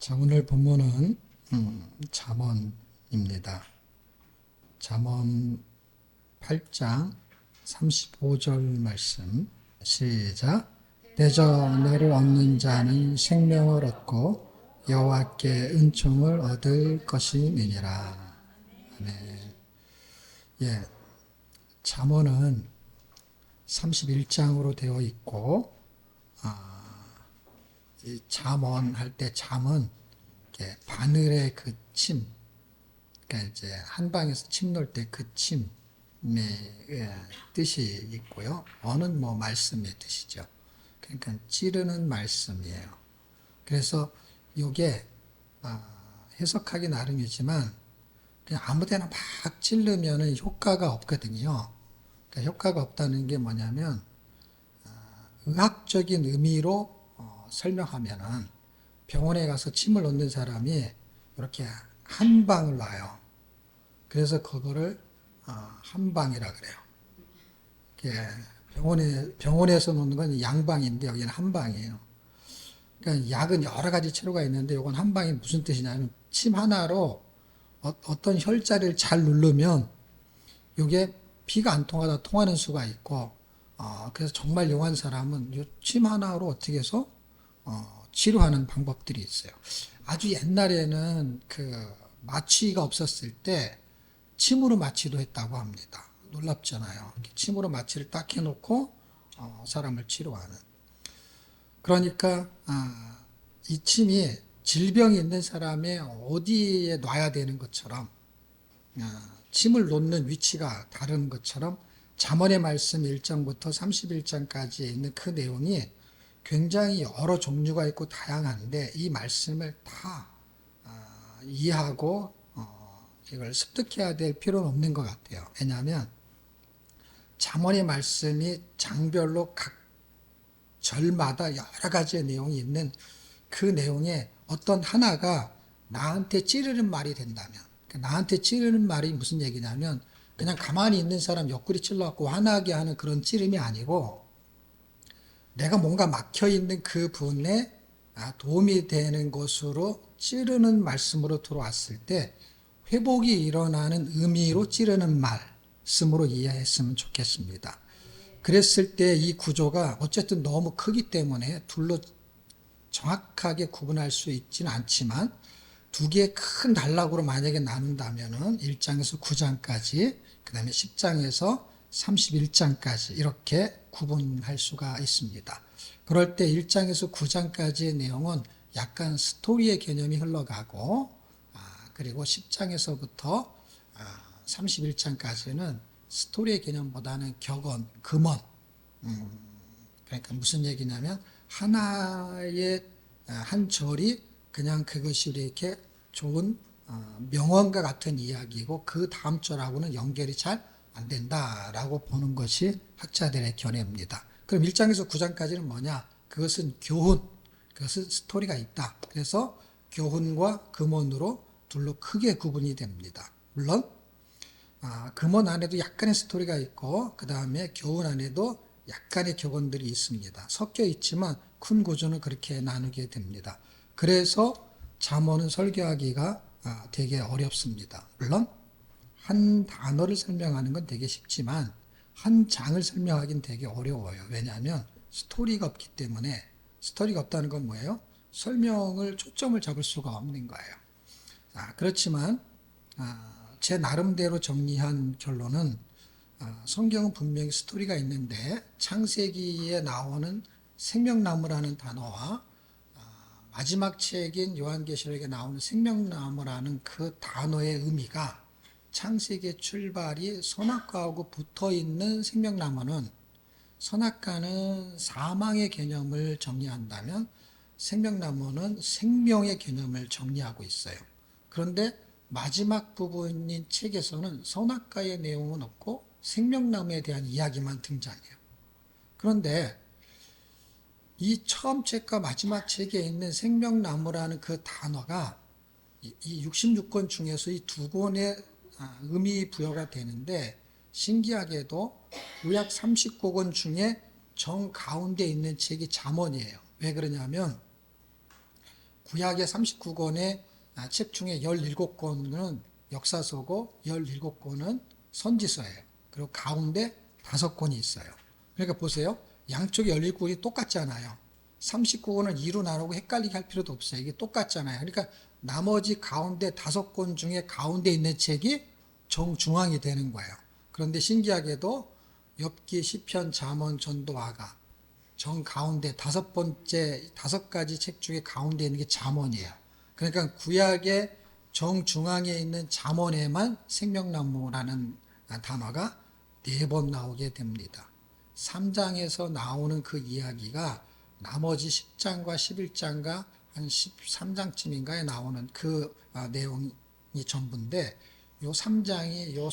자, 오늘 본문은 잠언입니다. 잠언 8장 35절 말씀 시작. 대저 너를 얻는 자는 생명을 얻고 여호와께 은총을 얻을 것이니라. 네. 예, 잠언은 31장으로 되어 있고 이 잠언 할 때 잠은 바늘의 그 침, 그러니까 이제 한 방에서 침 놓을 때 그 침의 뜻이 있고요. 어는 뭐 말씀의 뜻이죠. 그러니까 찌르는 말씀이에요. 그래서 이게 해석하기 나름이지만 그냥 아무데나 막 찌르면은 효과가 없거든요. 그러니까 효과가 없다는 게 뭐냐면 의학적인 의미로 설명하면은 병원에 가서 침을 놓는 사람이 이렇게 한 방을 놔요. 그래서 그거를 한방이라 그래요. 병원에서 놓는 건 양방인데 여기는 한방이에요. 그러니까 약은 여러 가지 치료가 있는데 이건 한방이 무슨 뜻이냐면 침 하나로 어떤 혈자리를 잘 누르면 이게 피가 안 통하다 통하는 수가 있고 그래서 정말 용한 사람은 이 침 하나로 어떻게 해서 치료하는 방법들이 있어요. 아주 옛날에는 그 마취가 없었을 때 침으로 마취도 했다고 합니다. 놀랍잖아요. 침으로 마취를 딱 해놓고 사람을 치료하는. 그러니까 이 침이 질병이 있는 사람의 어디에 놔야 되는 것처럼 침을 놓는 위치가 다른 것처럼 잠언의 말씀 1장부터 31장까지에 있는 그 내용이 굉장히 여러 종류가 있고 다양한데 이 말씀을 다 이해하고 이걸 습득해야 될 필요는 없는 것 같아요. 왜냐하면 잠언의 말씀이 장별로 각 절마다 여러 가지의 내용이 있는 그 내용에 어떤 하나가 나한테 찌르는 말이 된다면, 나한테 찌르는 말이 무슨 얘기냐면 그냥 가만히 있는 사람 옆구리 찔러갖고 화나게 하는 그런 찌름이 아니고 내가 뭔가 막혀있는 그 부분에 도움이 되는 것으로 찌르는 말씀으로 들어왔을 때 회복이 일어나는 의미로 찌르는 말씀으로 이해했으면 좋겠습니다. 그랬을 때 이 구조가 어쨌든 너무 크기 때문에 둘로 정확하게 구분할 수 있지는 않지만 두 개의 큰 단락으로 만약에 나눈다면은 1장에서 9장까지, 그 다음에 10장에서 31장까지 이렇게 구분할 수가 있습니다. 그럴 때 1장에서 9장까지의 내용은 약간 스토리의 개념이 흘러가고, 그리고 10장에서부터 31장까지는 스토리의 개념보다는 격언, 금언, 그러니까 무슨 얘기냐면 하나의 한 절이 그냥 그것이 이렇게 좋은 명언과 같은 이야기고 그 다음 절하고는 연결이 잘 안 된다라고 보는 것이 학자들의 견해입니다. 그럼 1장에서 9장까지는 뭐냐? 그것은 교훈, 그것은 스토리가 있다. 그래서 교훈과 금언으로 둘로 크게 구분이 됩니다. 물론 금언 안에도 약간의 스토리가 있고 그 다음에 교훈 안에도 약간의 격언들이 있습니다. 섞여 있지만 큰 구조는 그렇게 나누게 됩니다. 그래서 잠언은 설교하기가 되게 어렵습니다. 물론 한 단어를 설명하는 건 되게 쉽지만 한 장을 설명하기는 되게 어려워요. 왜냐하면 스토리가 없기 때문에. 스토리가 없다는 건 뭐예요? 설명을 초점을 잡을 수가 없는 거예요. 그렇지만 제 나름대로 정리한 결론은 성경은 분명히 스토리가 있는데 창세기에 나오는 생명나무라는 단어와 마지막 책인 요한계시록에 나오는 생명나무라는 그 단어의 의미가 창세기의 출발이 선악과하고 붙어있는 생명나무는, 선악과는 사망의 개념을 정리한다면 생명나무는 생명의 개념을 정리하고 있어요. 그런데 마지막 부분인 책에서는 선악과의 내용은 없고 생명나무에 대한 이야기만 등장해요. 그런데 이 처음 책과 마지막 책에 있는 생명나무라는 그 단어가 이 66권 중에서 이 두 권의 의미 부여가 되는데 신기하게도 구약 39권 중에 정 가운데 있는 책이 잠언이에요. 왜 그러냐면 구약의 39권의 책 중에 17권은 역사서고 17권은 선지서예요. 그리고 가운데 5권이 있어요. 그러니까 보세요. 양쪽에 17권이 똑같잖아요. 39권을 2로 나누고 헷갈리게 할 필요도 없어요. 이게 똑같잖아요. 그러니까 나머지 가운데 5권 중에 가운데 있는 책이 정중앙이 되는 거예요. 그런데 신기하게도 욥기, 시편, 잠언, 전도, 아가 정 가운데 5가지 책 중에 가운데 있는 게 잠언이에요. 그러니까 구약의 정중앙에 있는 잠언에만 생명나무라는 단어가 4번 나오게 됩니다. 3장에서 나오는 그 이야기가 나머지 10장과 11장과 한 13장쯤인가에 나오는 그 내용이 전부인데 요 3장이 요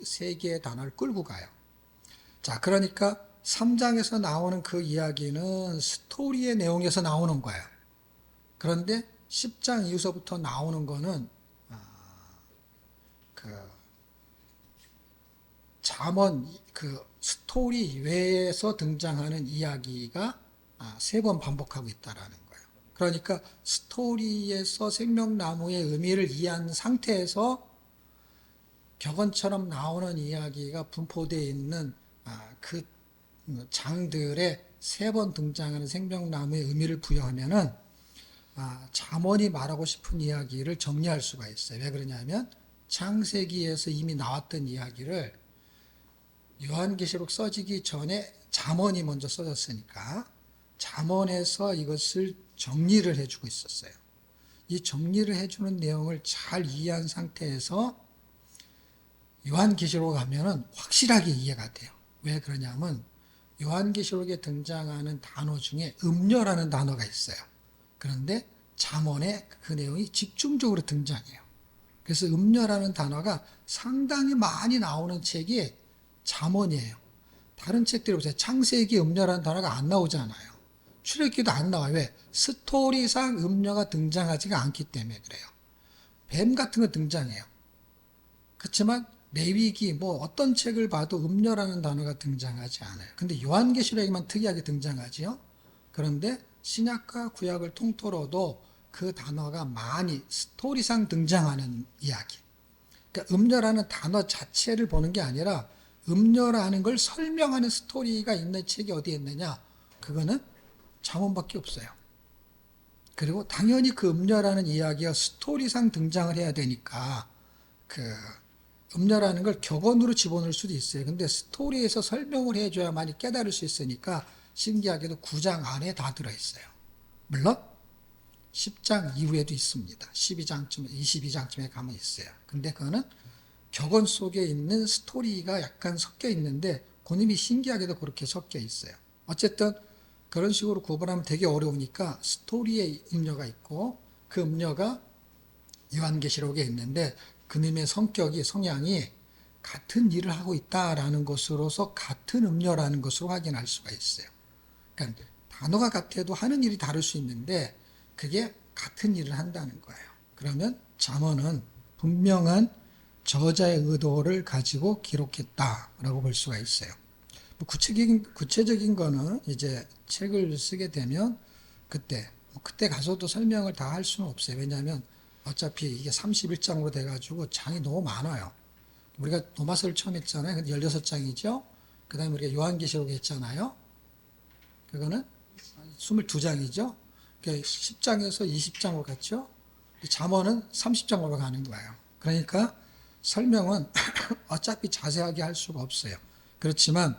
3개의 단어를 끌고 가요. 자, 그러니까 3장에서 나오는 그 이야기는 스토리의 내용에서 나오는 거예요. 그런데 10장 이후서부터 나오는 거는 그 잠언 그 스토리 외에서 등장하는 이야기가 3번 반복하고 있다라는 거예요. 그러니까 스토리에서 생명나무의 의미를 이해한 상태에서 격언처럼 나오는 이야기가 분포되어 있는 그 장들에 3번 등장하는 생명나무의 의미를 부여하면은 잠언이 말하고 싶은 이야기를 정리할 수가 있어요. 왜 그러냐면 창세기에서 이미 나왔던 이야기를 요한계시록 써지기 전에 잠언이 먼저 써졌으니까 잠언에서 이것을 정리를 해주고 있었어요. 이 정리를 해주는 내용을 잘 이해한 상태에서 요한계시록 가면은 확실하게 이해가 돼요. 왜 그러냐면 요한계시록에 등장하는 단어 중에 음녀라는 단어가 있어요. 그런데 잠언에 그 내용이 집중적으로 등장해요. 그래서 음녀라는 단어가 상당히 많이 나오는 책이 잠언이에요. 다른 책들이 보세요. 창세기 음녀라는 단어가 안 나오잖아요. 출애굽기도 안 나와요. 왜? 스토리상 음녀가 등장하지가 않기 때문에 그래요. 뱀 같은 거 등장해요. 그렇지만 레위기 뭐 어떤 책을 봐도 음녀라는 단어가 등장하지 않아요. 근데 요한계시록에만 특이하게 등장하지요. 그런데 신약과 구약을 통틀어도 그 단어가 많이 스토리상 등장하는 이야기. 그러니까 음녀라는 단어 자체를 보는 게 아니라 음녀라는 걸 설명하는 스토리가 있는 책이 어디에 있느냐? 그거는 잠언밖에 없어요. 그리고 당연히 그 음녀라는 이야기가 스토리상 등장을 해야 되니까 그 음녀라는 걸 격언으로 집어넣을 수도 있어요. 근데 스토리에서 설명을 해줘야만이 깨달을 수 있으니까 신기하게도 9장 안에 다 들어있어요. 물론 10장 이후에도 있습니다. 12장쯤, 22장쯤에 가면 있어요. 근데 그거는 격언 속에 있는 스토리가 약간 섞여 있는데 그놈이 신기하게도 그렇게 섞여 있어요. 어쨌든 그런 식으로 구분하면 되게 어려우니까 스토리의 음녀가 있고 그 음녀가 요한계시록에 있는데 그놈의 성향이 같은 일을 하고 있다라는 것으로서 같은 음녀라는 것으로 확인할 수가 있어요. 그러니까 단어가 같아도 하는 일이 다를 수 있는데 그게 같은 일을 한다는 거예요. 그러면 잠언은 분명한 저자의 의도를 가지고 기록했다라고 볼 수가 있어요. 구체적인 거는 이제 책을 쓰게 되면 그때 가서도 설명을 다 할 수는 없어요. 왜냐하면 어차피 이게 31장으로 돼가지고 장이 너무 많아요. 우리가 로마서를 처음 했잖아요. 근데 16장이죠. 그 다음에 우리가 요한계시록 했잖아요. 그거는 22장이죠. 10장에서 20장으로 갔죠. 잠언은 30장으로 가는 거예요. 그러니까 설명은 어차피 자세하게 할 수가 없어요. 그렇지만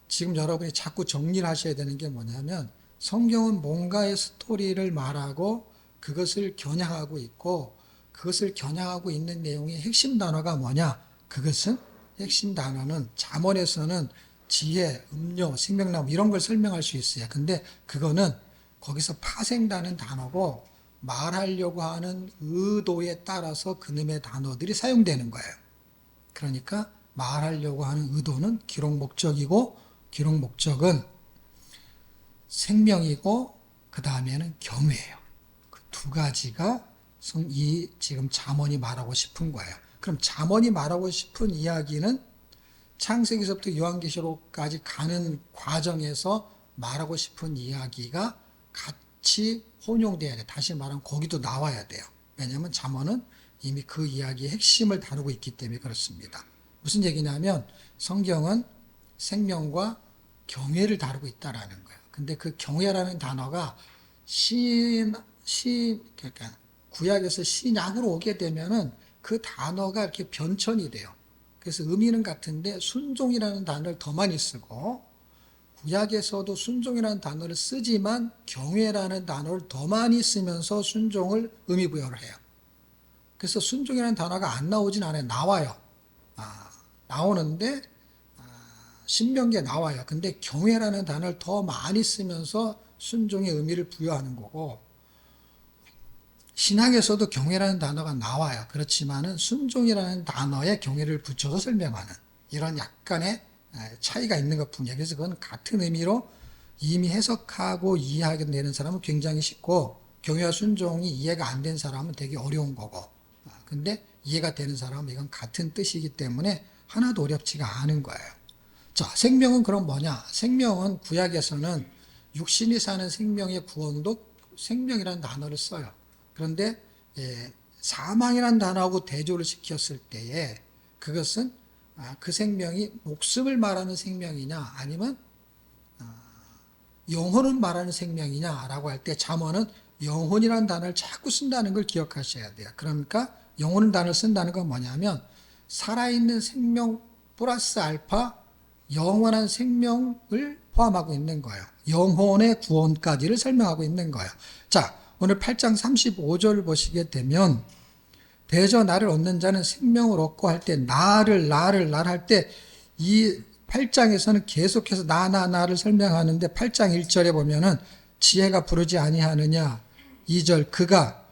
지금 여러분이 자꾸 정리를 하셔야 되는 게 뭐냐면 성경은 뭔가의 스토리를 말하고 그것을 겨냥하고 있고 그것을 겨냥하고 있는 내용의 핵심 단어가 뭐냐? 그것은 핵심 단어는 잠언에서는 지혜, 음료, 생명나무 이런 걸 설명할 수 있어요. 근데 그거는 거기서 파생되는 단어고 말하려고 하는 의도에 따라서 그놈의 단어들이 사용되는 거예요. 그러니까 말하려고 하는 의도는 기록 목적이고 기록 목적은 생명이고 그 다음에는 경외예요. 그 두 가지가 이 지금 잠언이 말하고 싶은 거예요. 그럼 잠언이 말하고 싶은 이야기는 창세기서부터 요한계시록까지 가는 과정에서 말하고 싶은 이야기가 같이 혼용돼야 돼. 다시 말하면 거기도 나와야 돼요. 왜냐하면 잠언은 이미 그 이야기의 핵심을 다루고 있기 때문에 그렇습니다. 무슨 얘기냐면 성경은 생명과 경외를 다루고 있다라는 거예요. 근데 그 경외라는 단어가 그러니까 구약에서 신약으로 오게 되면은 그 단어가 이렇게 변천이 돼요. 그래서 의미는 같은데 순종이라는 단어를 더 많이 쓰고, 구약에서도 순종이라는 단어를 쓰지만 경외라는 단어를 더 많이 쓰면서 순종을 의미 부여를 해요. 그래서 순종이라는 단어가 안 나오진 않아요. 나와요. 나오는데 신명기에 나와요. 근데 경외라는 단어를 더 많이 쓰면서 순종의 의미를 부여하는 거고, 신학에서도 경외라는 단어가 나와요. 그렇지만은 순종이라는 단어에 경외를 붙여서 설명하는 이런 약간의 차이가 있는 것뿐이에요. 그래서 그건 같은 의미로 이미 해석하고 이해하게 되는 사람은 굉장히 쉽고, 경외와 순종이 이해가 안 된 사람은 되게 어려운 거고, 근데 이해가 되는 사람은 이건 같은 뜻이기 때문에 하나도 어렵지가 않은 거예요. 자, 생명은 그럼 뭐냐? 생명은 구약에서는 육신이 사는 생명의 구원도 생명이라는 단어를 써요. 그런데 사망이라는 단어하고 대조를 시켰을 때에 그것은 그 생명이 목숨을 말하는 생명이냐 아니면 영혼을 말하는 생명이냐라고 할 때 잠언은 영혼이라는 단어를 자꾸 쓴다는 걸 기억하셔야 돼요. 그러니까 영혼이라는 단어를 쓴다는 건 뭐냐면 살아있는 생명 플러스 알파 영원한 생명을 포함하고 있는 거예요. 영혼의 구원까지를 설명하고 있는 거예요. 자, 오늘 8장 35절 보시게 되면 대저 나를 얻는 자는 생명을 얻고 할 때 나를 할 때 이 8장에서는 계속해서 나를 설명하는데 8장 1절에 보면은 지혜가 부르지 아니하느냐 2절 그가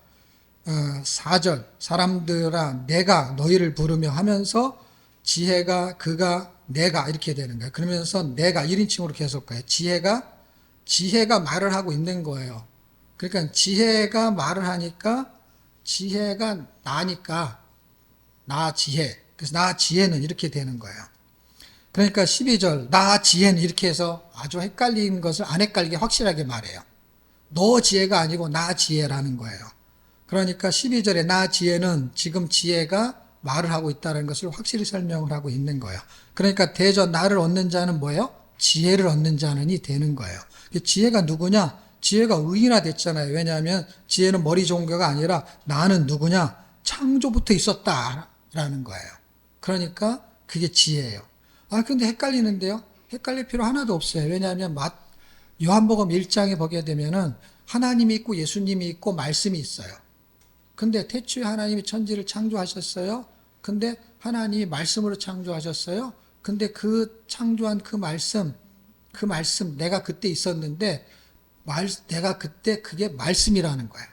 4절 사람들아 내가 너희를 부르며 하면서 지혜가 그가 내가 이렇게 되는 거예요. 그러면서 내가 1인칭으로 계속 가요. 지혜가 말을 하고 있는 거예요. 그러니까 지혜가 말을 하니까 지혜가 나니까 나 지혜. 그래서 나 지혜는 이렇게 되는 거예요. 그러니까 12절 나 지혜는 이렇게 해서 아주 헷갈린 것을 안 헷갈리게 확실하게 말해요. 너 지혜가 아니고 나 지혜라는 거예요. 그러니까 12절에 나 지혜는 지금 지혜가 말을 하고 있다는 것을 확실히 설명을 하고 있는 거예요. 그러니까 대저 나를 얻는 자는 뭐예요? 지혜를 얻는 자는이 되는 거예요. 지혜가 누구냐? 지혜가 의인화 됐잖아요. 왜냐하면 지혜는 머리 종교가 아니라 나는 누구냐? 창조부터 있었다라는 거예요. 그러니까 그게 지혜예요. 근데 헷갈리는데요? 헷갈릴 필요 하나도 없어요. 왜냐하면 요한복음 1장에 보게 되면은 하나님이 있고 예수님이 있고 말씀이 있어요. 근데 태초에 하나님이 천지를 창조하셨어요. 근데 하나님이 말씀으로 창조하셨어요. 근데 그 창조한 그 말씀 내가 그때 있었는데 내가 그때 그게 말씀이라는 거야.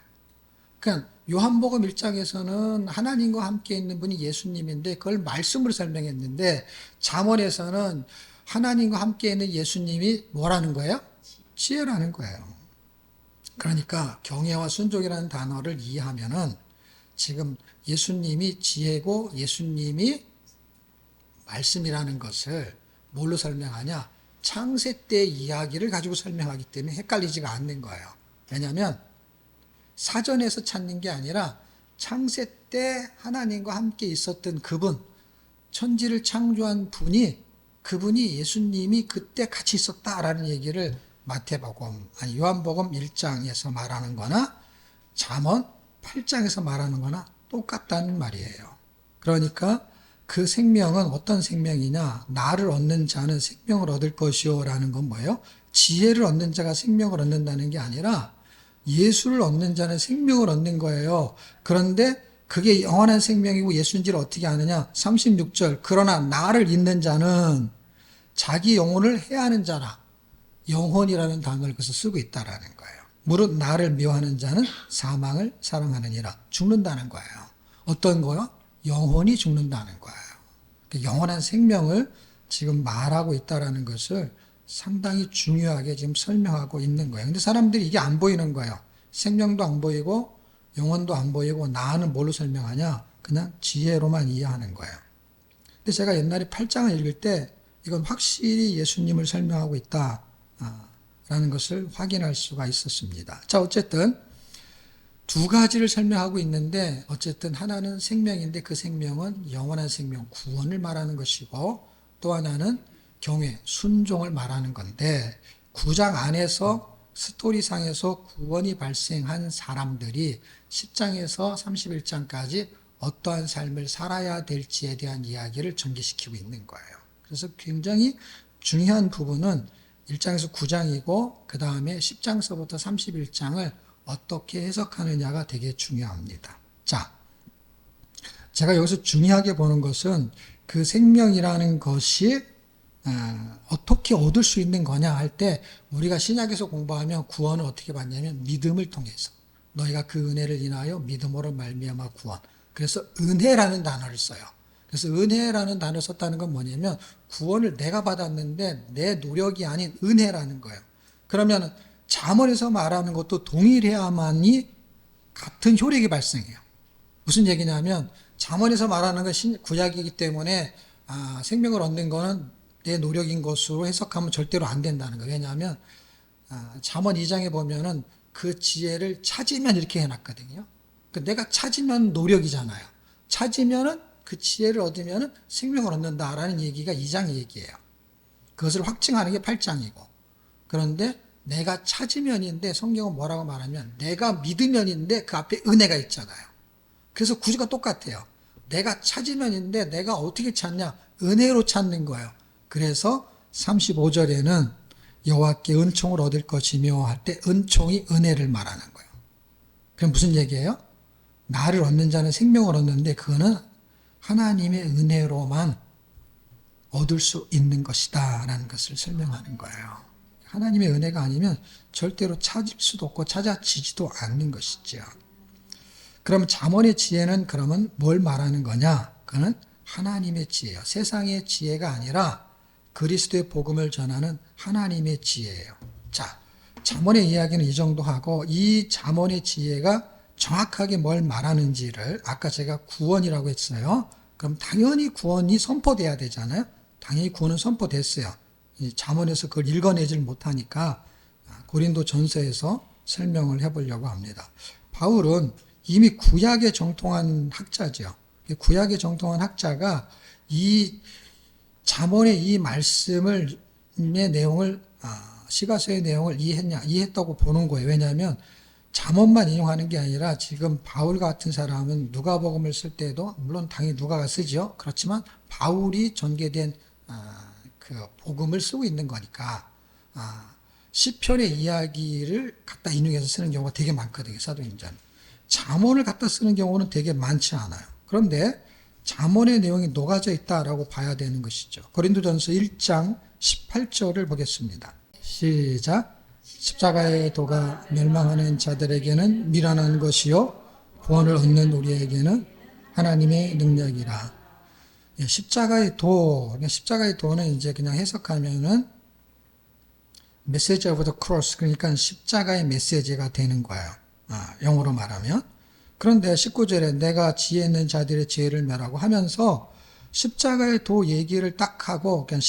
그러니까 요한복음 1장에서는 하나님과 함께 있는 분이 예수님인데 그걸 말씀으로 설명했는데 잠언에서는 하나님과 함께 있는 예수님이 뭐라는 거예요? 지혜라는 거예요. 그러니까 경외와 순종이라는 단어를 이해하면은 지금 예수님이 지혜고 예수님이 말씀이라는 것을 뭘로 설명하냐? 창세 때 이야기를 가지고 설명하기 때문에 헷갈리지가 않는 거예요. 왜냐하면 사전에서 찾는 게 아니라 창세 때 하나님과 함께 있었던 그분, 천지를 창조한 그분이 예수님이 그때 같이 있었다라는 얘기를 요한복음 1장에서 말하는 거나 잠언 8장에서 말하는 거나 똑같다는 말이에요. 그러니까 그 생명은 어떤 생명이냐? 나를 얻는 자는 생명을 얻을 것이요 라는 건 뭐예요? 지혜를 얻는 자가 생명을 얻는다는 게 아니라 예수를 얻는 자는 생명을 얻는 거예요. 그런데 그게 영원한 생명이고 예수인지를 어떻게 아느냐? 36절 그러나 나를 잊는 자는 자기 영혼을 해하는 자라. 영혼이라는 단어를 그래서 쓰고 있다라는 거예요. 무릇 나를 미워하는 자는 사망을 사랑하느니라. 죽는다는 거예요. 어떤 거요? 영혼이 죽는다는 거예요. 영원한 생명을 지금 말하고 있다라는 것을 상당히 중요하게 지금 설명하고 있는 거예요. 근데 사람들이 이게 안 보이는 거예요. 생명도 안 보이고 영혼도 안 보이고 나는 뭘로 설명하냐? 그냥 지혜로만 이해하는 거예요. 근데 제가 옛날에 8장을 읽을 때 이건 확실히 예수님을 설명하고 있다 라는 것을 확인할 수가 있었습니다. 자, 어쨌든 두 가지를 설명하고 있는데 어쨌든 하나는 생명인데 그 생명은 영원한 생명, 구원을 말하는 것이고 또 하나는 경외, 순종을 말하는 건데 9장 안에서 스토리상에서 구원이 발생한 사람들이 10장에서 31장까지 어떠한 삶을 살아야 될지에 대한 이야기를 전개시키고 있는 거예요. 그래서 굉장히 중요한 부분은 1장에서 9장이고 그 다음에 10장서부터 31장을 어떻게 해석하느냐가 되게 중요합니다. 자, 제가 여기서 중요하게 보는 것은 그 생명이라는 것이 어떻게 얻을 수 있는 거냐 할 때 우리가 신약에서 공부하면 구원을 어떻게 받냐면 믿음을 통해서 너희가 그 은혜를 인하여 믿음으로 말미암아 구원. 그래서 은혜라는 단어를 써요. 그래서 은혜라는 단어를 썼다는 건 뭐냐면 구원을 내가 받았는데 내 노력이 아닌 은혜라는 거예요. 그러면 잠언에서 말하는 것도 동일해야만이 같은 효력이 발생해요. 무슨 얘기냐면 잠언에서 말하는 건 구약이기 때문에 생명을 얻는 거는 내 노력인 것으로 해석하면 절대로 안 된다는 거예요. 왜냐하면 잠언 2장에 보면은 그 지혜를 찾으면 이렇게 해놨거든요. 내가 찾으면 노력이잖아요. 찾으면은 그 지혜를 얻으면은 생명을 얻는다라는 얘기가 2장 얘기예요. 그것을 확증하는 게 8장이고. 그런데 내가 찾으면인데 성경은 뭐라고 말하면 내가 믿으면인데 그 앞에 은혜가 있잖아요. 그래서 구조가 똑같아요. 내가 찾으면인데 내가 어떻게 찾냐? 은혜로 찾는 거예요. 그래서 35절에는 여호와께 은총을 얻을 것이며 할 때 은총이 은혜를 말하는 거예요. 그럼 무슨 얘기예요? 나를 얻는 자는 생명을 얻는데 그거는 하나님의 은혜로만 얻을 수 있는 것이다 라는 것을 설명하는 거예요. 하나님의 은혜가 아니면 절대로 찾을 수도 없고 찾아지지도 않는 것이죠. 그럼 잠언의 지혜는 그러면 뭘 말하는 거냐? 그거는 하나님의 지혜예요. 세상의 지혜가 아니라 그리스도의 복음을 전하는 하나님의 지혜예요. 자, 잠언의 이야기는 이 정도 하고 이 잠언의 지혜가 정확하게 뭘 말하는지를 아까 제가 구원이라고 했어요. 그럼 당연히 구원이 선포돼야 되잖아요. 당연히 구원은 선포됐어요. 이 잠언에서 그걸 읽어내질 못하니까 고린도 전서에서 설명을 해보려고 합니다. 바울은 이미 구약에 정통한 학자죠. 구약에 정통한 학자가 이 잠언의 이 말씀의 내용을 시가서의 내용을 이해했다고 보는 거예요. 왜냐하면 잠언만 인용하는 게 아니라 지금 바울 같은 사람은 누가복음을 쓸 때도 물론 당연히 누가가 쓰죠. 그렇지만 바울이 전개된 그 복음을 쓰고 있는 거니까 시편의 이야기를 갖다 인용해서 쓰는 경우가 되게 많거든요. 사도행전. 잠언을 갖다 쓰는 경우는 되게 많지 않아요. 그런데 잠언의 내용이 녹아져 있다라고 봐야 되는 것이죠. 고린도전서 1장 18절을 보겠습니다. 시작. 십자가의 도가 멸망하는 자들에게는 미련한 것이요 구원을 얻는 우리에게는 하나님의 능력이라. 십자가의 도는 이제 그냥 해석하면은 메시지 오브 더 크로스, 그러니까 십자가의 메시지가 되는 거예요. 영어로 말하면. 그런데 19절에 내가 지혜 있는 자들의 지혜를 멸하고 하면서 십자가의 도 얘기를 딱 하고 그냥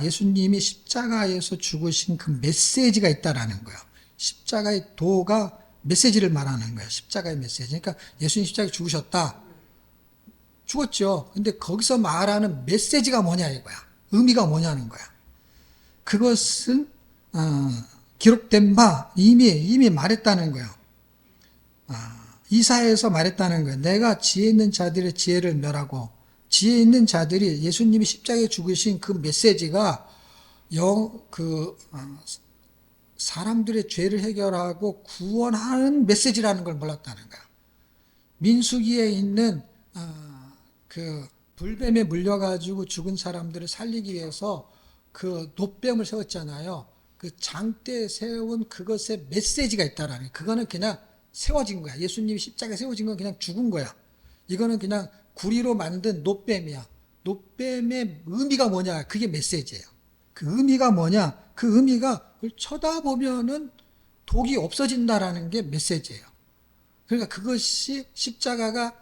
예수님이 십자가에서 죽으신 그 메시지가 있다라는 거예요. 십자가의 도가 메시지를 말하는 거예요. 십자가의 메시지. 그러니까 예수님 십자가에 죽으셨다. 죽었죠. 근데 거기서 말하는 메시지가 뭐냐 이거야. 의미가 뭐냐는 거야. 그것은 기록된 바 이미 말했다는 거예요. 이사야에서 말했다는 거예요. 내가 지혜 있는 자들의 지혜를 멸하고 지혜 있는 자들이 예수님이 십자가에 죽으신 그 메시지가 사람들의 죄를 해결하고 구원하는 메시지라는 걸 몰랐다는 거야. 민수기에 있는 그 불뱀에 물려가지고 죽은 사람들을 살리기 위해서 그 놋뱀을 세웠잖아요. 그 장대에 세운 그것의 메시지가 있다라는 거예요. 그거는 그냥 세워진 거야. 예수님이 십자가에 세워진 건 그냥 죽은 거야. 이거는 그냥 구리로 만든 놋뱀이야. 놋뱀의 의미가 뭐냐? 그게 메시지예요. 그 의미가 뭐냐? 그 의미가 그걸 쳐다보면은 독이 없어진다라는 게 메시지예요. 그러니까 그것이 십자가가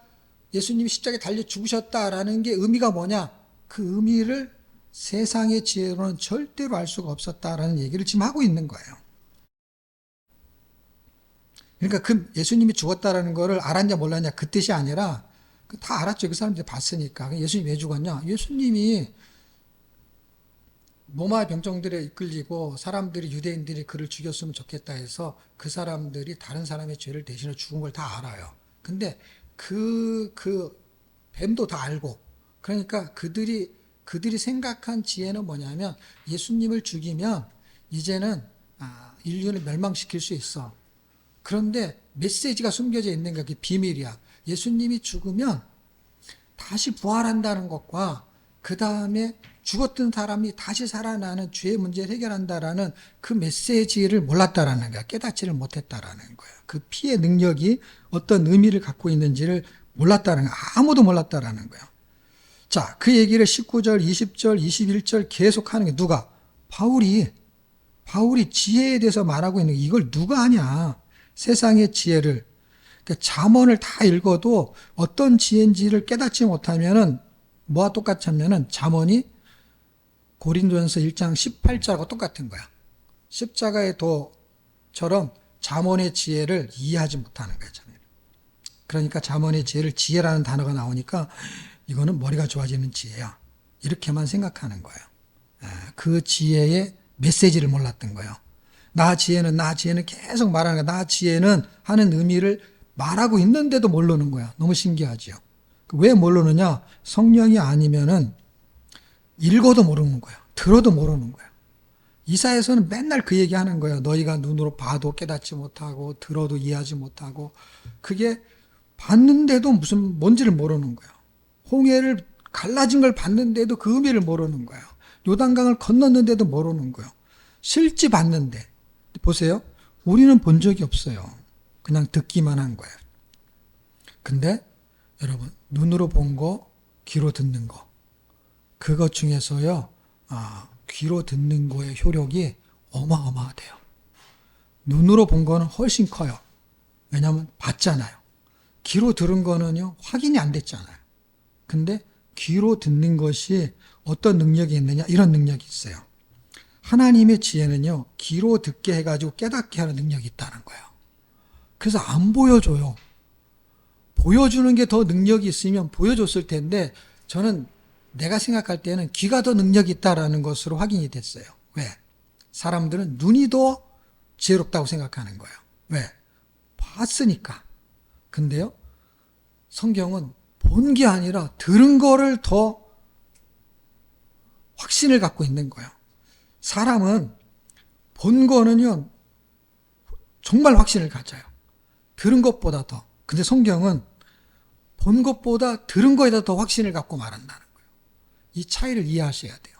예수님이 십자가에 달려 죽으셨다라는 게 의미가 뭐냐? 그 의미를 세상의 지혜로는 절대로 알 수가 없었다라는 얘기를 지금 하고 있는 거예요. 그러니까 그 예수님이 죽었다라는 거를 알았냐 몰랐냐 그 뜻이 아니라 다 알았죠. 그 사람들이 봤으니까. 예수님이 왜 죽었냐? 예수님이 로마 병정들에 이끌리고 사람들이 유대인들이 그를 죽였으면 좋겠다 해서 그 사람들이 다른 사람의 죄를 대신해 죽은 걸 다 알아요. 근데 그 뱀도 다 알고 그러니까 그들이 생각한 지혜는 뭐냐면 예수님을 죽이면 이제는 인류를 멸망시킬 수 있어. 그런데 메시지가 숨겨져 있는 게 비밀이야. 예수님이 죽으면 다시 부활한다는 것과 그 다음에 죽었던 사람이 다시 살아나는 죄의 문제를 해결한다라는 그 메시지를 몰랐다라는 거야. 깨닫지를 못했다라는 거야. 그 피의 능력이 어떤 의미를 갖고 있는지를 몰랐다는 거야. 아무도 몰랐다라는 거야. 자, 그 얘기를 19절, 20절, 21절 계속 하는 게 누가? 바울이 지혜에 대해서 말하고 있는 게 이걸 누가 아냐? 세상의 지혜를. 그러니까 잠언을 다 읽어도 어떤 지혜인지를 깨닫지 못하면은 뭐와 똑같냐면은 잠언이 고린도전서 1장 18절하고 똑같은 거야. 십자가의 도처럼 잠언의 지혜를 이해하지 못하는 거야. 그러니까 잠언의 지혜를 지혜라는 단어가 나오니까 이거는 머리가 좋아지는 지혜야. 이렇게만 생각하는 거예요. 그 지혜의 메시지를 몰랐던 거예요. 나 지혜는 계속 말하는 거야. 나 지혜는 하는 의미를 말하고 있는데도 모르는 거야. 너무 신기하지요. 왜 모르느냐? 성령이 아니면은 읽어도 모르는 거야. 들어도 모르는 거야. 이사야서는 맨날 그 얘기 하는 거예요. 너희가 눈으로 봐도 깨닫지 못하고 들어도 이해하지 못하고 그게 봤는데도 뭔지를 모르는 거야. 홍해를 갈라진 걸 봤는데도 그 의미를 모르는 거야. 요단강을 건넜는데도 모르는 거야. 실제 봤는데 보세요. 우리는 본 적이 없어요. 그냥 듣기만 한 거예요. 근데 여러분 눈으로 본 거, 귀로 듣는 거 그것 중에서요. 귀로 듣는 거의 효력이 어마어마하대요. 눈으로 본 거는 훨씬 커요. 왜냐하면 봤잖아요. 귀로 들은 거는요. 확인이 안 됐잖아요. 근데 귀로 듣는 것이 어떤 능력이 있느냐? 이런 능력이 있어요. 하나님의 지혜는요. 귀로 듣게 해가지고 깨닫게 하는 능력이 있다는 거예요. 그래서 안 보여줘요. 보여주는 게 더 능력이 있으면 보여줬을 텐데 저는 내가 생각할 때는 귀가 더 능력이 있다라는 것으로 확인이 됐어요. 왜? 사람들은 눈이 더 지혜롭다고 생각하는 거예요. 왜? 봤으니까. 근데요, 성경은 본 게 아니라 들은 거를 더 확신을 갖고 있는 거예요. 사람은 본 거는요, 정말 확신을 가져요. 들은 것보다 더. 근데 성경은 본 것보다 들은 거에다 더 확신을 갖고 말한다는 거예요. 이 차이를 이해하셔야 돼요.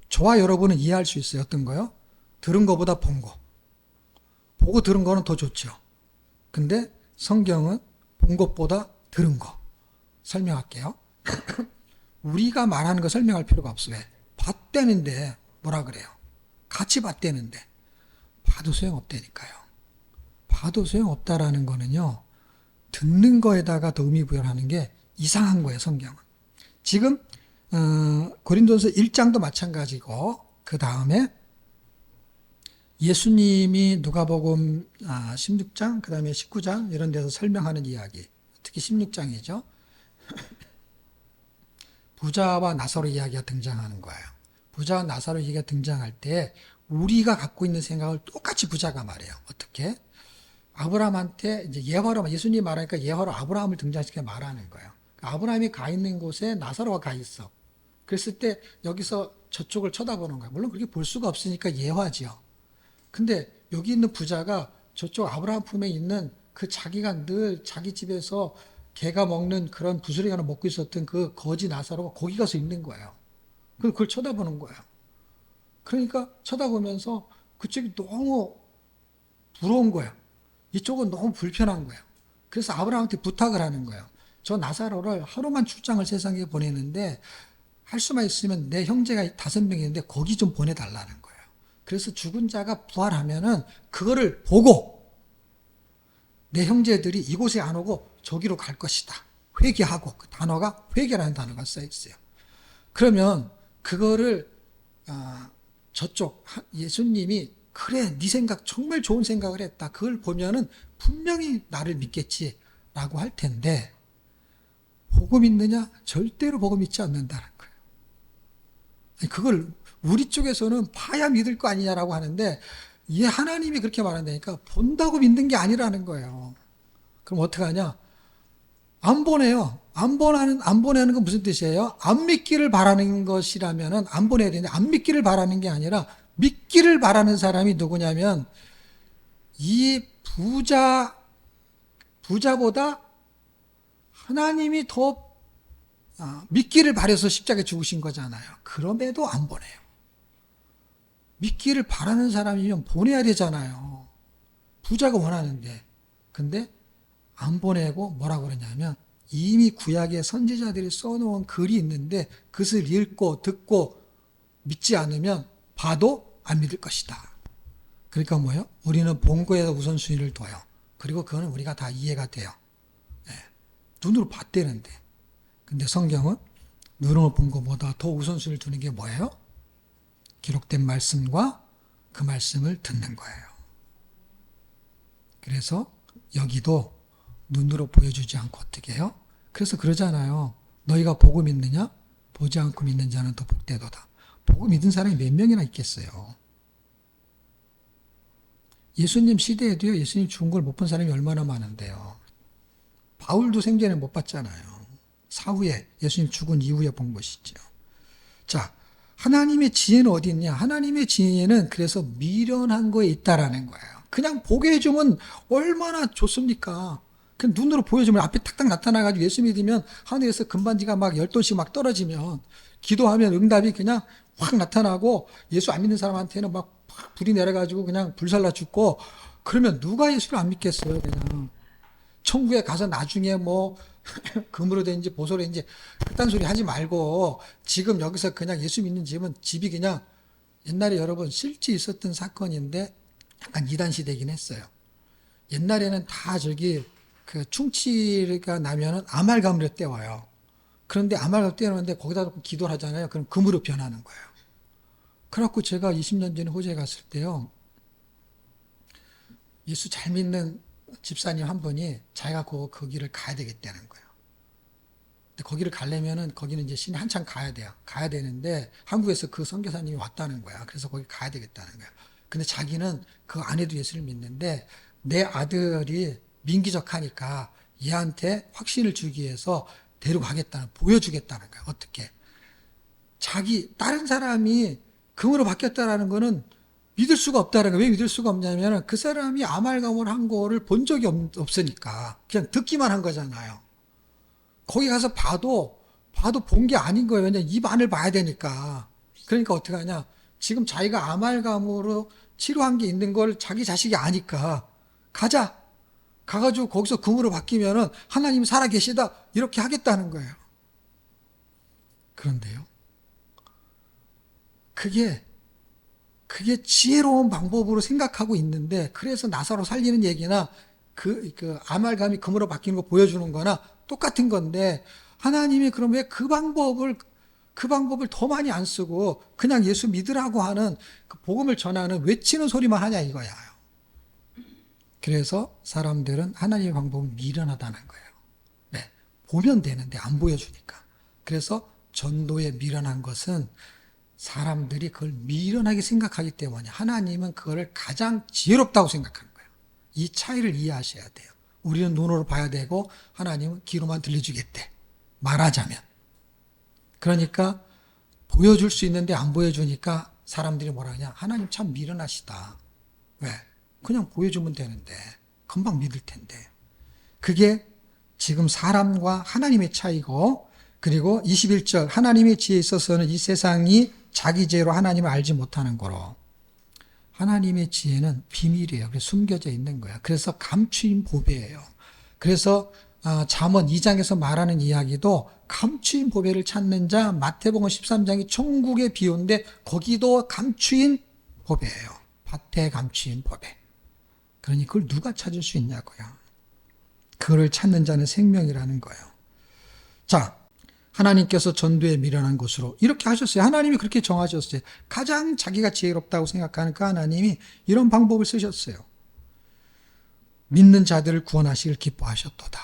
저와 여러분은 이해할 수 있어요. 어떤 거요? 들은 거보다 본 거. 보고 들은 거는 더 좋죠. 근데 성경은 본 것보다 들은 거. 설명할게요. 우리가 말하는 거 설명할 필요가 없어요. 왜? 봤대는데 뭐라 그래요? 같이 봤대는데 봐도 소용없다니까요. 봐도 소용없다라는 거는요. 듣는 거에다가 더 의미 부여하는 게 이상한 거예요. 성경은. 지금 고린도전서 1장도 마찬가지고 그 다음에 예수님이 누가복음 16장 그 다음에 19장 이런 데서 설명하는 이야기 특히 16장이죠. 부자와 나사로 이야기가 등장하는 거예요. 부자와 나사로 이야기가 등장할 때 우리가 갖고 있는 생각을 똑같이 부자가 말해요. 어떻게? 아브라함한테 이제 예화로 예수님이 말하니까 예화로 아브라함을 등장시켜 말하는 거예요. 아브라함이 가 있는 곳에 나사로가 가 있어. 그랬을 때 여기서 저쪽을 쳐다보는 거예요. 물론 그렇게 볼 수가 없으니까 예화지요. 근데 여기 있는 부자가 저쪽 아브라함 품에 있는 그 자기가 늘 자기 집에서 개가 먹는 그런 부스러기 하나 먹고 있었던 그 거지 나사로가 거기 가서 있는 거예요. 그걸 쳐다보는 거예요. 그러니까 쳐다보면서 그쪽이 너무 부러운 거예요. 이쪽은 너무 불편한 거예요. 그래서 아브라함한테 부탁을 하는 거예요. 저 나사로를 하루만 출장을 세상에 보내는데 할 수만 있으면 내 형제가 5명이 있는데 거기 좀 보내달라는 거예요. 그래서 죽은 자가 부활하면은 그거를 보고 내 형제들이 이곳에 안 오고 저기로 갈 것이다. 회개하고 그 단어가 회개라는 단어가 써 있어요. 그러면 그거를 저쪽 예수님이 그래, 네 생각 정말 좋은 생각을 했다. 그걸 보면은 분명히 나를 믿겠지라고 할 텐데 복음 믿느냐? 절대로 복음 믿지 않는다는 거예요. 아니, 그걸 우리 쪽에서는 봐야 믿을 거 아니냐라고 하는데 이 하나님이 그렇게 말한다니까 본다고 믿는 게 아니라는 거예요. 그럼 어떻게 하냐? 안 보내요. 안 보내는 건 무슨 뜻이에요? 안 믿기를 바라는 것이라면은 안 보내야 되는데 안 믿기를 바라는 게 아니라 믿기를 바라는 사람이 누구냐면 이 부자보다 하나님이 더 믿기를 바라서 십자가에 죽으신 거잖아요. 그럼에도 안 보내요. 믿기를 바라는 사람이면 보내야 되잖아요. 부자가 원하는데. 근데 안 보내고 뭐라고 그러냐면 이미 구약의 선지자들이 써놓은 글이 있는데 그것을 읽고 듣고 믿지 않으면 봐도 안 믿을 것이다. 그러니까 뭐예요? 우리는 본 거에 우선순위를 둬요. 그리고 그거는 우리가 다 이해가 돼요. 네. 눈으로 봤대는데. 근데 성경은 눈으로 본 것보다 더 우선순위를 두는 게 뭐예요? 기록된 말씀과 그 말씀을 듣는 거예요. 그래서 여기도 눈으로 보여주지 않고 어떻게 해요? 그래서 그러잖아요. 너희가 보고 믿느냐? 보지 않고 믿는 자는 더 복되도다. 보고 믿은 사람이 몇 명이나 있겠어요. 예수님 시대에도요. 예수님 죽은 걸 못 본 사람이 얼마나 많은데요. 바울도 생전에 못 봤잖아요. 사후에 예수님 죽은 이후에 본 것이죠. 자, 하나님의 지혜는 어디 있냐? 하나님의 지혜는 그래서 미련한 거에 있다라는 거예요. 그냥 보게 해주면 얼마나 좋습니까? 그냥 눈으로 보여주면 앞에 탁탁 나타나가지고 예수 믿으면 하늘에서 금반지가 막 10돈씩 막 떨어지면 기도하면 응답이 그냥 확 나타나고 예수 안 믿는 사람한테는 막 불이 내려가지고 그냥 불살라 죽고 그러면 누가 예수를 안 믿겠어요, 그냥. 천국에 가서 나중에 뭐 금으로 된지 보소로 된지 그딴 소리 하지 말고 지금 여기서 그냥 예수 믿는 집이 그냥 옛날에 여러분 실제 있었던 사건인데 약간 이단 시대이긴 했어요. 옛날에는 다 그 충치가 나면은 아말감으로 떼와요. 그런데 아말감 떼우는데 거기다 놓고 기도를 하잖아요. 그럼 금으로 변하는 거예요. 그래갖고 제가 20년 전에 호주에 갔을 때요. 예수 잘 믿는 집사님 한 분이 자기가 그 길을 가야 되겠다는 거예요. 근데 거기를 가려면은 거기는 이제 신이 한참 가야 돼요. 가야 되는데 한국에서 그 선교사님이 왔다는 거야. 그래서 거기 가야 되겠다는 거야. 근데 자기는 그 아내도 예수를 믿는데 내 아들이 민기적하니까 얘한테 확신을 주기 위해서 데려가겠다는, 보여주겠다는 거야. 어떻게? 다른 사람이 금으로 바뀌었다라는 거는 믿을 수가 없다는 거야. 왜 믿을 수가 없냐면 그 사람이 아말감을 한 거를 본 적이 없으니까. 그냥 듣기만 한 거잖아요. 거기 가서 봐도 본 게 아닌 거예요. 왜냐면 입 안을 봐야 되니까. 그러니까 어떻게 하냐. 지금 자기가 아말감으로 치료한 게 있는 걸 자기 자식이 아니까 가자. 가가지고 거기서 금으로 바뀌면은 하나님이 살아계시다. 이렇게 하겠다는 거예요. 그런데요. 그게 지혜로운 방법으로 생각하고 있는데, 그래서 나사로 살리는 얘기나, 그 아말감이 금으로 바뀌는 거 보여주는 거나 똑같은 건데, 하나님이 그럼 왜 그 방법을 더 많이 안 쓰고, 그냥 예수 믿으라고 하는 그 복음을 전하는 외치는 소리만 하냐 이거야. 그래서 사람들은 하나님의 방법은 미련하다는 거예요. 네. 보면 되는데 안 보여주니까. 그래서 전도에 미련한 것은 사람들이 그걸 미련하게 생각하기 때문에 하나님은 그거를 가장 지혜롭다고 생각하는 거예요. 이 차이를 이해하셔야 돼요. 우리는 눈으로 봐야 되고 하나님은 귀로만 들려주겠대. 말하자면. 그러니까 보여줄 수 있는데 안 보여주니까 사람들이 뭐라 하냐. 하나님 참 미련하시다. 왜? 그냥 보여주면 되는데 금방 믿을 텐데. 그게 지금 사람과 하나님의 차이고, 그리고 21절 하나님의 지혜에 있어서는 이 세상이 자기 지혜로 하나님을 알지 못하는 거로. 하나님의 지혜는 비밀이에요. 그래서 숨겨져 있는 거야. 그래서 감추인 보배예요. 그래서 잠언 2장에서 말하는 이야기도 감추인 보배를 찾는 자, 마태복음 13장이 천국의 비유인데 거기도 감추인 보배예요. 밭에 감추인 보배. 그러니 그걸 누가 찾을 수 있냐고요. 그거를 찾는 자는 생명이라는 거예요. 자, 하나님께서 전도에 미련한 것으로 이렇게 하셨어요. 하나님이 그렇게 정하셨어요. 가장 자기가 지혜롭다고 생각하는 그 하나님이 이런 방법을 쓰셨어요. 믿는 자들을 구원하시길 기뻐하셨도다.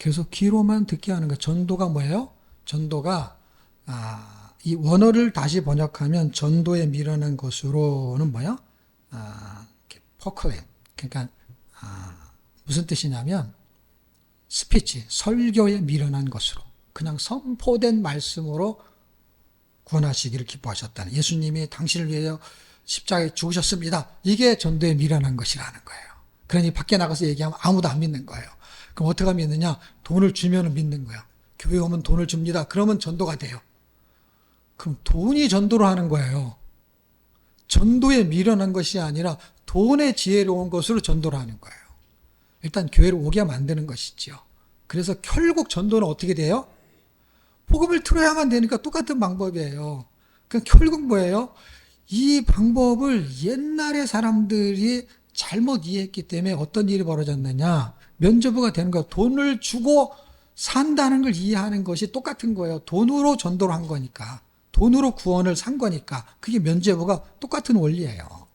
그래서 귀로만 듣게 하는 거예요. 전도가 뭐예요? 전도가 이 원어를 다시 번역하면 전도에 미련한 것으로는 뭐야? 포클레임. 그러니까 무슨 뜻이냐면 스피치, 설교에 미련한 것으로 그냥 선포된 말씀으로 구원하시기를 기뻐하셨다는, 예수님이 당신을 위하여 십자가에 죽으셨습니다. 이게 전도에 미련한 것이라는 거예요. 그러니 밖에 나가서 얘기하면 아무도 안 믿는 거예요. 그럼 어떻게 믿느냐? 돈을 주면 믿는 거야. 교회 오면 돈을 줍니다. 그러면 전도가 돼요. 그럼 돈이 전도를 하는 거예요. 전도에 미련한 것이 아니라 돈의 지혜로운 것으로 전도를 하는 거예요. 일단 교회를 오게 만드는 것이지요. 그래서 결국 전도는 어떻게 돼요? 복음을 틀어야만 되니까 똑같은 방법이에요. 그럼 결국 뭐예요? 이 방법을 옛날에 사람들이 잘못 이해했기 때문에 어떤 일이 벌어졌느냐? 면죄부가 되는 거예요. 돈을 주고 산다는 걸 이해하는 것이 똑같은 거예요. 돈으로 전도를 한 거니까. 돈으로 구원을 산 거니까. 그게 면죄부가 똑같은 원리예요.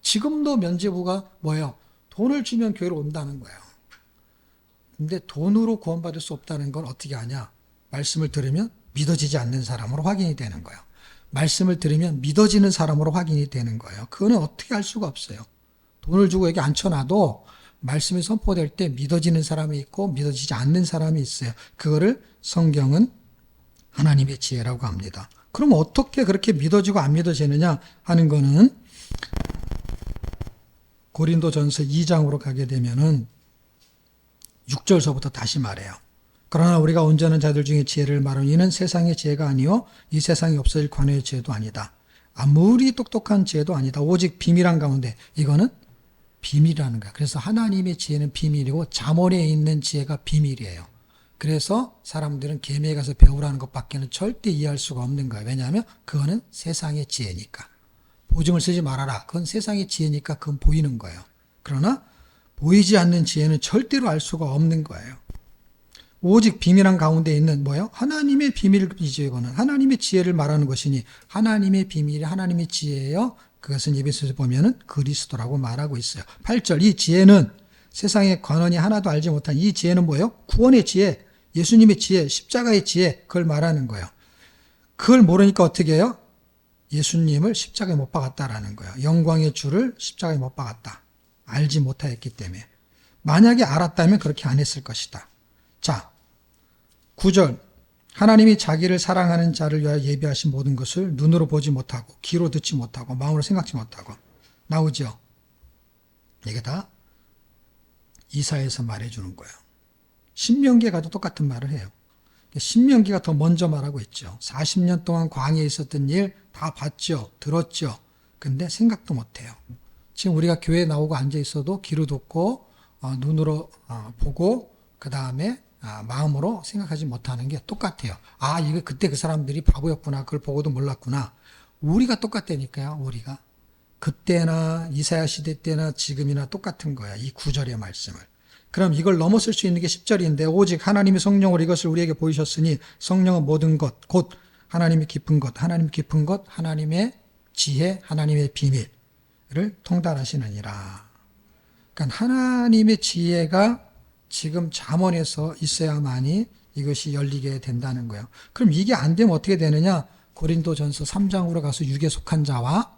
지금도 면죄부가 뭐예요? 돈을 주면 교회로 온다는 거예요. 근데 돈으로 구원받을 수 없다는 건 어떻게 하냐? 말씀을 들으면 믿어지지 않는 사람으로 확인이 되는 거예요. 말씀을 들으면 믿어지는 사람으로 확인이 되는 거예요. 그거는 어떻게 할 수가 없어요. 돈을 주고 여기 앉혀놔도 말씀이 선포될 때 믿어지는 사람이 있고 믿어지지 않는 사람이 있어요. 그거를 성경은 하나님의 지혜라고 합니다. 그럼 어떻게 그렇게 믿어지고 안 믿어지느냐 하는 거는 고린도전서 2장으로 가게 되면은 6절서부터 다시 말해요. 그러나 우리가 온전한 자들 중에 지혜를 말하는 이는 세상의 지혜가 아니요 이 세상이 없어질 관원의 지혜도 아니다. 아무리 똑똑한 지혜도 아니다. 오직 비밀한 가운데, 이거는 비밀이라는 거야. 그래서 하나님의 지혜는 비밀이고 잠언에 있는 지혜가 비밀이에요. 그래서 사람들은 계매에 가서 배우라는 것밖에는 절대 이해할 수가 없는 거예요. 왜냐하면 그거는 세상의 지혜니까. 보증을 쓰지 말아라. 그건 세상의 지혜니까 그건 보이는 거예요. 그러나 보이지 않는 지혜는 절대로 알 수가 없는 거예요. 오직 비밀한 가운데 있는 뭐예요? 하나님의 비밀이죠. 이거는 하나님의 지혜를 말하는 것이니 하나님의 비밀이 하나님의 지혜예요. 그것은 에베소서에 보면은 그리스도라고 말하고 있어요. 8절, 이 지혜는 세상의 관원이 하나도 알지 못한 이 지혜는 뭐예요? 구원의 지혜, 예수님의 지혜, 십자가의 지혜, 그걸 말하는 거예요. 그걸 모르니까 어떻게 해요? 예수님을 십자가에 못 박았다라는 거예요. 영광의 주를 십자가에 못 박았다. 알지 못하였기 때문에. 만약에 알았다면 그렇게 안 했을 것이다. 자, 9절. 하나님이 자기를 사랑하는 자를 위하여 예비하신 모든 것을 눈으로 보지 못하고 귀로 듣지 못하고 마음으로 생각지 못하고 나오죠. 이게 다 이사야에서 말해주는 거예요. 신명기에가도 똑같은 말을 해요. 신명기가 더 먼저 말하고 있죠. 40년 동안 광야에 있었던 일 다 봤죠. 들었죠. 근데 생각도 못해요. 지금 우리가 교회에 나오고 앉아 있어도 귀로 듣고 눈으로 보고 그 다음에 마음으로 생각하지 못하는 게 똑같아요. 이거 그때 그 사람들이 바보였구나. 그걸 보고도 몰랐구나. 우리가 똑같다니까요. 우리가. 그때나 이사야 시대 때나 지금이나 똑같은 거야. 이 9절의 말씀을. 그럼 이걸 넘어설 수 있는 게 10절인데 오직 하나님의 성령으로 이것을 우리에게 보이셨으니 성령은 모든 것, 곧 하나님의 깊은 것, 하나님의 깊은 것, 하나님의 지혜, 하나님의 비밀을 통달하시느니라. 그러니까 하나님의 지혜가 지금 잠언에서 있어야만이 이것이 열리게 된다는 거예요. 그럼 이게 안 되면 어떻게 되느냐? 고린도전서 3장으로 가서 육에 속한 자와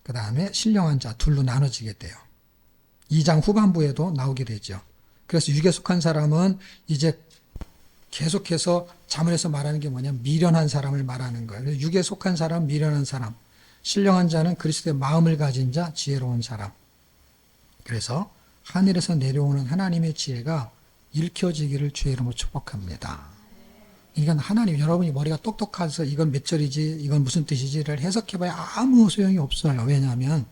그 다음에 신령한 자 둘로 나눠지게 돼요. 2장 후반부에도 나오게 되죠. 그래서 육에 속한 사람은 이제 계속해서 잠언에서 말하는 게 뭐냐면 미련한 사람을 말하는 거예요. 그래서 육에 속한 사람, 미련한 사람. 신령한 자는 그리스도의 마음을 가진 자, 지혜로운 사람. 그래서 하늘에서 내려오는 하나님의 지혜가 읽혀지기를 주의 이름으로 축복합니다. 이건 하나님, 여러분이 머리가 똑똑해서 이건 몇 절이지, 이건 무슨 뜻이지를 해석해봐야 아무 소용이 없어요. 왜냐하면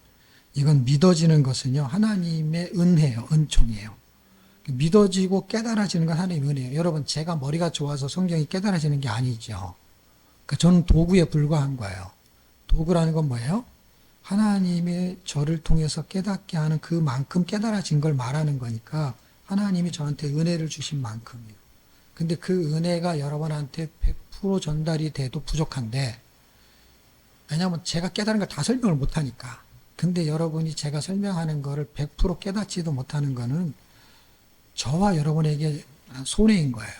이건 믿어지는 것은요, 하나님의 은혜예요. 은총이에요. 믿어지고 깨달아지는 건 하나님의 은혜예요. 여러분, 제가 머리가 좋아서 성경이 깨달아지는 게 아니죠. 그러니까 저는 도구에 불과한 거예요. 도구라는 건 뭐예요? 하나님의 저를 통해서 깨닫게 하는 그만큼 깨달아진 걸 말하는 거니까 하나님이 저한테 은혜를 주신 만큼이에요. 근데 그 은혜가 여러분한테 100% 전달이 돼도 부족한데, 왜냐하면 제가 깨달은 걸 다 설명을 못하니까. 근데 여러분이 제가 설명하는 거를 100% 깨닫지도 못하는 거는 저와 여러분에게 손해인 거예요.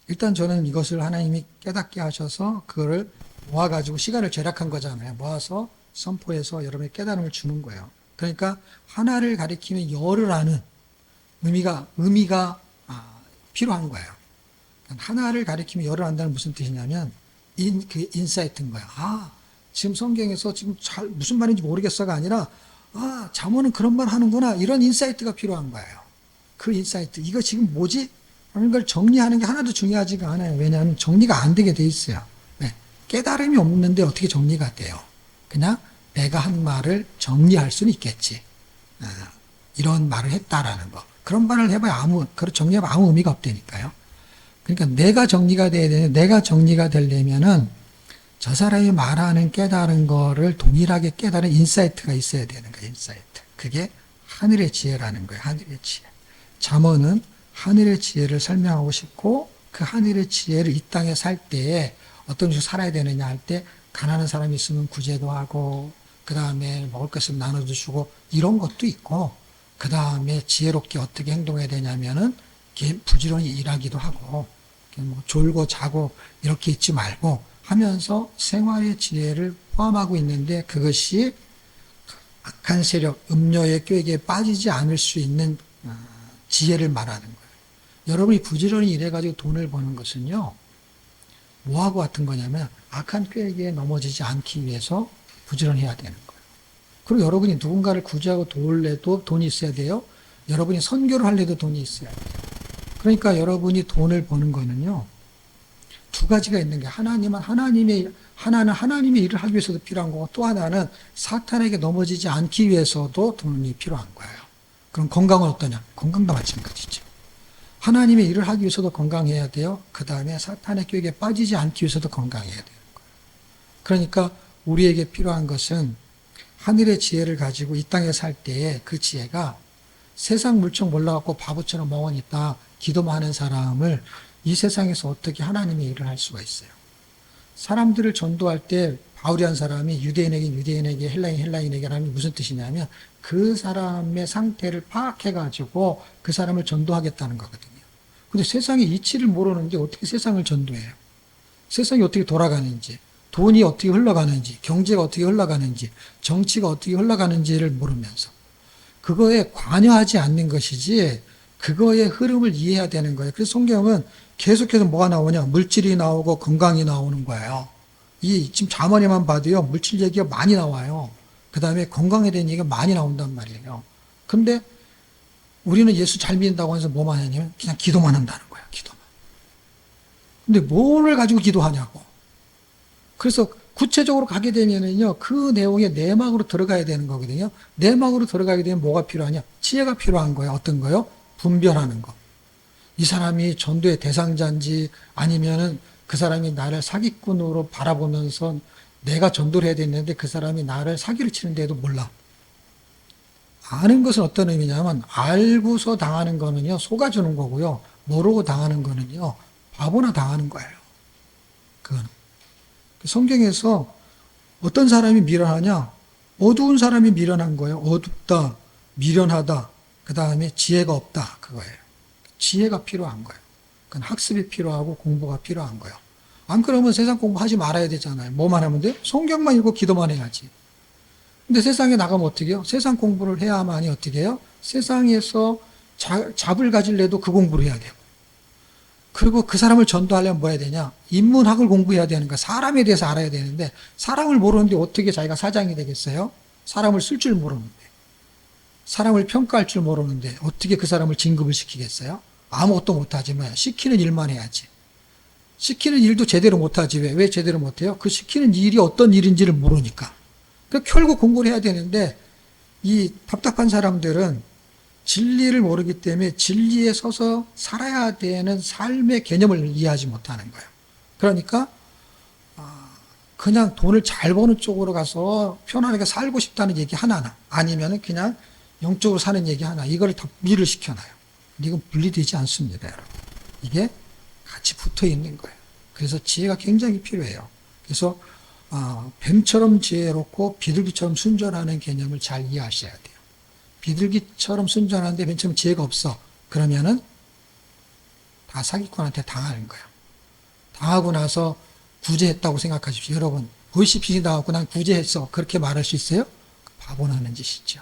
일단 저는 이것을 하나님이 깨닫게 하셔서 그거를 모아가지고 시간을 절약한 거잖아요. 모아서 선포해서 여러분의 깨달음을 주는 거예요. 그러니까 하나를 가리키면 열을 아는 의미가 필요한 거예요. 하나를 가리키면 열을 안다는 무슨 뜻이냐면 그 인사이트인 거예요. 지금 성경에서 지금 무슨 말인지 모르겠어가 아니라 잠언은 그런 말 하는구나, 이런 인사이트가 필요한 거예요. 그 인사이트, 이거 지금 뭐지? 하는 걸 정리하는 게 하나도 중요하지가 않아요. 왜냐하면 정리가 안 되게 돼 있어요. 네. 깨달음이 없는데 어떻게 정리가 돼요? 그냥 내가 한 말을 정리할 수는 있겠지. 이런 말을 했다라는 거. 그런 말을 해봐야 정리해봐야 아무 의미가 없다니까요. 그러니까 내가 정리가 돼야 되는데, 내가 정리가 되려면은 저 사람이 말하는 깨달은 거를 동일하게 깨달은 인사이트가 있어야 되는 거예요. 인사이트. 그게 하늘의 지혜라는 거예요. 하늘의 지혜. 잠언은 하늘의 지혜를 설명하고 싶고, 그 하늘의 지혜를 이 땅에 살 때에 어떤 식으로 살아야 되느냐 할 때, 가난한 사람이 있으면 구제도 하고, 그 다음에 먹을 것을 나눠도 주고, 이런 것도 있고, 그 다음에 지혜롭게 어떻게 행동해야 되냐면은 부지런히 일하기도 하고, 뭐 졸고 자고 이렇게 있지 말고 하면서 생활의 지혜를 포함하고 있는데, 그것이 악한 세력, 음료의 꾀에 빠지지 않을 수 있는 지혜를 말하는 거예요. 여러분이 부지런히 일해가지고 돈을 버는 것은요, 뭐하고 같은 거냐면 악한 꾀에 넘어지지 않기 위해서 부지런히 해야 되는 거예요. 그리고 여러분이 누군가를 구제하고 도울래도 돈이 있어야 돼요. 여러분이 선교를 할래도 돈이 있어야 돼요. 그러니까 여러분이 돈을 버는 거는요, 두 가지가 있는 게, 하나는 하나님의 일을 하기 위해서도 필요한 거고, 또 하나는 사탄에게 넘어지지 않기 위해서도 돈이 필요한 거예요. 그럼 건강은 어떠냐? 건강도 마찬가지죠. 하나님의 일을 하기 위해서도 건강해야 돼요. 그 다음에 사탄의 꾀에 빠지지 않기 위해서도 건강해야 되는 거예요. 그러니까 우리에게 필요한 것은 하늘의 지혜를 가지고 이 땅에 살 때에 그 지혜가, 세상 물정 몰라갖고 바보처럼 멍하니 있다 기도만 하는 사람을 이 세상에서 어떻게 하나님의 일을 할 수가 있어요? 사람들을 전도할 때 바울이 한 사람이 유대인에게 헬라인에게 하면 무슨 뜻이냐면, 그 사람의 상태를 파악해가지고 그 사람을 전도하겠다는 거거든요. 근데 세상의 이치를 모르는데 어떻게 세상을 전도해요? 세상이 어떻게 돌아가는지, 돈이 어떻게 흘러가는지, 경제가 어떻게 흘러가는지, 정치가 어떻게 흘러가는지를 모르면서 그거에 관여하지 않는 것이지, 그거의 흐름을 이해해야 되는 거예요. 그래서 성경은 계속해서 뭐가 나오냐? 물질이 나오고 건강이 나오는 거예요. 지금 잠언에만 봐도요, 물질 얘기가 많이 나와요. 그 다음에 건강에 대한 얘기가 많이 나온단 말이에요. 근데 우리는 예수 잘 믿는다고 해서 뭐만 하냐면 그냥 기도만 한다는 거예요. 기도만. 근데 뭐를 가지고 기도하냐고. 그래서 구체적으로 가게 되면은요, 그 내용에 내막으로 들어가야 되는 거거든요. 내막으로 들어가게 되면 뭐가 필요하냐? 지혜가 필요한 거예요. 어떤 거요? 분별하는 거. 이 사람이 전도의 대상자인지, 아니면은 그 사람이 나를 사기꾼으로 바라보면서 내가 전도를 해야 되는데 그 사람이 나를 사기를 치는데도 몰라. 아는 것은 어떤 의미냐면, 알고서 당하는 거는요, 속아주는 거고요. 모르고 당하는 거는요, 바보나 당하는 거예요. 그거는. 성경에서 어떤 사람이 미련하냐? 어두운 사람이 미련한 거예요. 어둡다, 미련하다, 그 다음에 지혜가 없다, 그거예요. 지혜가 필요한 거예요. 그건 학습이 필요하고 공부가 필요한 거예요. 안 그러면 세상 공부하지 말아야 되잖아요. 뭐만 하면 돼요? 성경만 읽고 기도만 해야지. 근데 세상에 나가면 어떻게 해요? 세상 공부를 해야만이 어떻게 해요? 세상에서 잡을 가질래도 그 공부를 해야 돼요. 그리고 그 사람을 전도하려면 뭐 해야 되냐? 인문학을 공부해야 되는 거야. 사람에 대해서 알아야 되는데, 사람을 모르는데 어떻게 자기가 사장이 되겠어요? 사람을 쓸 줄 모르는데, 사람을 평가할 줄 모르는데 어떻게 그 사람을 진급을 시키겠어요? 아무것도 못하지만 시키는 일만 해야지. 시키는 일도 제대로 못하지. 왜 제대로 못해요? 그 시키는 일이 어떤 일인지를 모르니까. 그러니까 결국 공부를 해야 되는데, 이 답답한 사람들은 진리를 모르기 때문에 진리에 서서 살아야 되는 삶의 개념을 이해하지 못하는 거예요. 그러니까 그냥 돈을 잘 버는 쪽으로 가서 편안하게 살고 싶다는 얘기 하나나, 아니면 그냥 영적으로 사는 얘기 하나, 이걸 다 분리를 시켜놔요. 이건 분리되지 않습니다, 여러분. 이게 같이 붙어 있는 거예요. 그래서 지혜가 굉장히 필요해요. 그래서 뱀처럼 지혜롭고 비둘기처럼 순전하는 개념을 잘 이해하셔야 돼요. 비둘기처럼 순전한데 뱀처럼 지혜가 없어. 그러면은 다 사기꾼한테 당하는 거예요. 당하고 나서 구제했다고 생각하십시오. 여러분, 보이시피싱 당하고 난 구제했어. 그렇게 말할 수 있어요? 바보나는 짓이죠.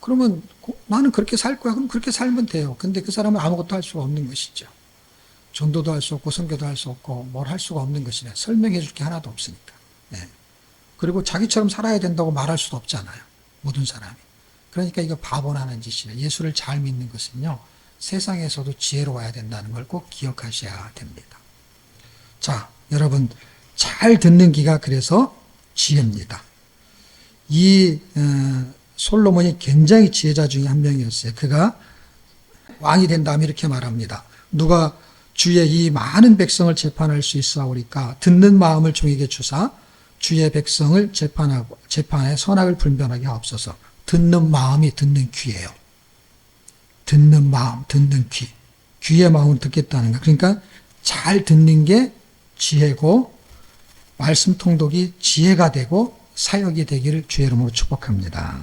그러면 나는 그렇게 살 거야. 그럼 그렇게 살면 돼요. 근데 그 사람은 아무것도 할 수가 없는 것이죠. 전도도 할 수 없고 선교도 할 수 없고 뭘 할 수가 없는 것이네. 설명해 줄 게 하나도 없으니까. 네. 그리고 자기처럼 살아야 된다고 말할 수도 없잖아요. 모든 사람이. 그러니까 이거 바보나는 짓이네. 예수를 잘 믿는 것은요. 세상에서도 지혜로워야 된다는 걸 꼭 기억하셔야 됩니다. 자, 여러분 잘 듣는 귀가 그래서 지혜입니다. 이 솔로몬이 굉장히 지혜자 중에 한 명이었어요. 그가 왕이 된 다음에 이렇게 말합니다. 누가 주의 이 많은 백성을 재판할 수 있사오리까 듣는 마음을 종에게 주사 주의 백성을 재판에 선악을 분별하게 하옵소서. 듣는 마음이 듣는 귀예요. 듣는 마음, 듣는 귀. 귀의 마음을 듣겠다는 거. 그러니까 잘 듣는 게 지혜고 말씀 통독이 지혜가 되고 사역이 되기를 주의 이름으로 축복합니다.